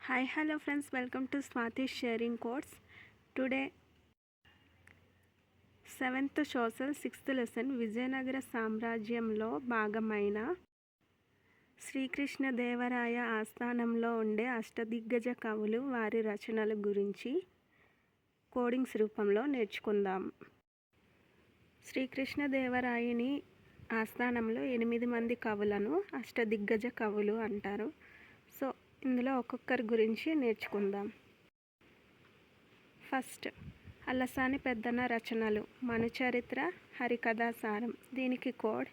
Hi, hello friends, welcome to Swati Sharing Course. Today, 7th Social 6th lesson Vijayanagara సామ్రాజ్యంలో భాగమైన శ్రీకృష్ణదేవరాయ ఆస్థానంలో ఉండే అష్టదిగ్గజ కవులు వారి రచనల గురించి కోడింగ్స్ రూపంలో నేర్చుకుందాం. శ్రీకృష్ణదేవరాయని ఆస్థానంలో 8 మంది కవులను అష్టదిగ్గజ కవులు అంటారు. సో ఇందులో ఒక్కొక్కరి గురించి నేర్చుకుందాం. ఫస్ట్, అల్లసాని పెద్దన రచనలు మనుచరిత్ర, హరికథాసారం. దీనికి కోడ్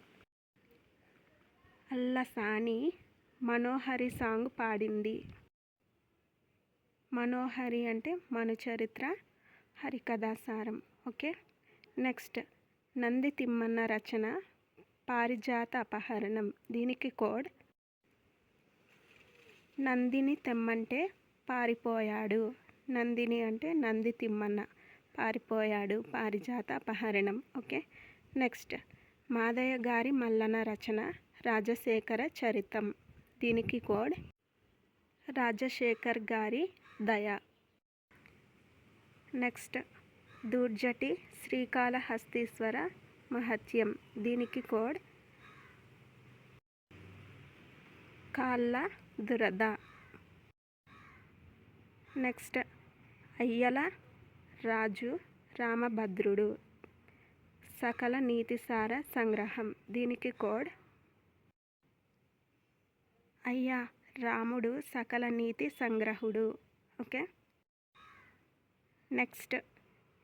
అల్లసాని మనోహరి సాంగ్ పాడింది. మనోహరి అంటే మనుచరిత్ర, హరికథాసారం. ఓకే. నెక్స్ట్, నంది తిమ్మన్న రచన పారిజాత అపహరణం. దీనికి కోడ్ నందిని తెమ్మంటే పారిపోయాడు. నందిని అంటే నంది తిమ్మన్న, పారిపోయాడు, పారిజాత అపహరణం. ఓకే. నెక్స్ట్, మాదయ్య గారి మల్లన రచన రాజశేఖర చరితం. దీనికి కోడ్ రాజశేఖర్ గారి దయ. నెక్స్ట్, దూర్జటి శ్రీకాళహస్తీశ్వర మహత్యం. దీనికి కోడ్ కాళ్ళ దురద. నెక్స్ట్, అయ్యల రాజు రామభద్రుడు సకల నీతిసార సంగ్రహం. దీనికి కోడ్ అయ్యా రాముడు సకల నీతి సంగ్రహుడు. ఓకే. నెక్స్ట్,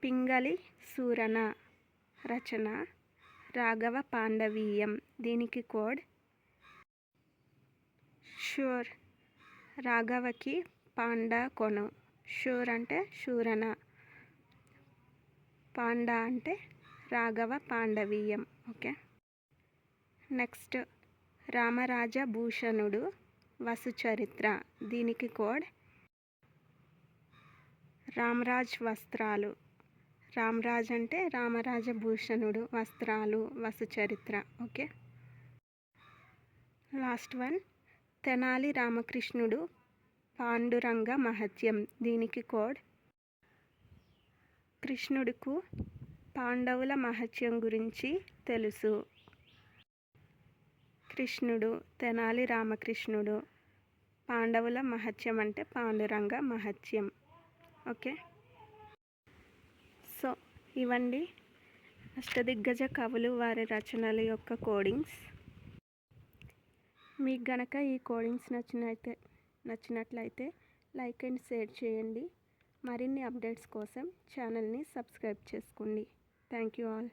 పింగళి సూరన రచన రాఘవ పాండవీయం. దీనికి కోడ్ షూర్ రాఘవకి పాండా కొను. షూర్ అంటే శూరన, పాండా అంటే రాఘవ పాండవీయం. ఓకే. నెక్స్ట్, రామరాజ భూషణుడు వసుచరిత్ర. దీనికి కోడ్ రామరాజ్ వస్త్రాలు. రామరాజ్ అంటే రామరాజ భూషణుడు, వస్త్రాలు, Vasucharitra. Okay. Last one, Tenali Ramakrishnudu Panduranga Mahatyam. దీనికి కోడ్ కృష్ణుడుకు పాండవుల మహత్యం గురించి తెలుసు. కృష్ణుడు తెనాలి రామకృష్ణుడు, పాండవుల మహత్యం అంటే పాండురంగ మహత్యం. ఓకే. సో ఇవండి అష్టదిగ్గజ కవులు వారి రచనల యొక్క కోడింగ్స్. మీకు గనక ఈ కోడింగ్స్ నచ్చినట్లయితే లైక్ అండ్ షేర్ చేయండి. మరిన్ని అప్డేట్స్ కోసం ఛానల్ని సబ్స్క్రైబ్ చేసుకోండి. Thank you all.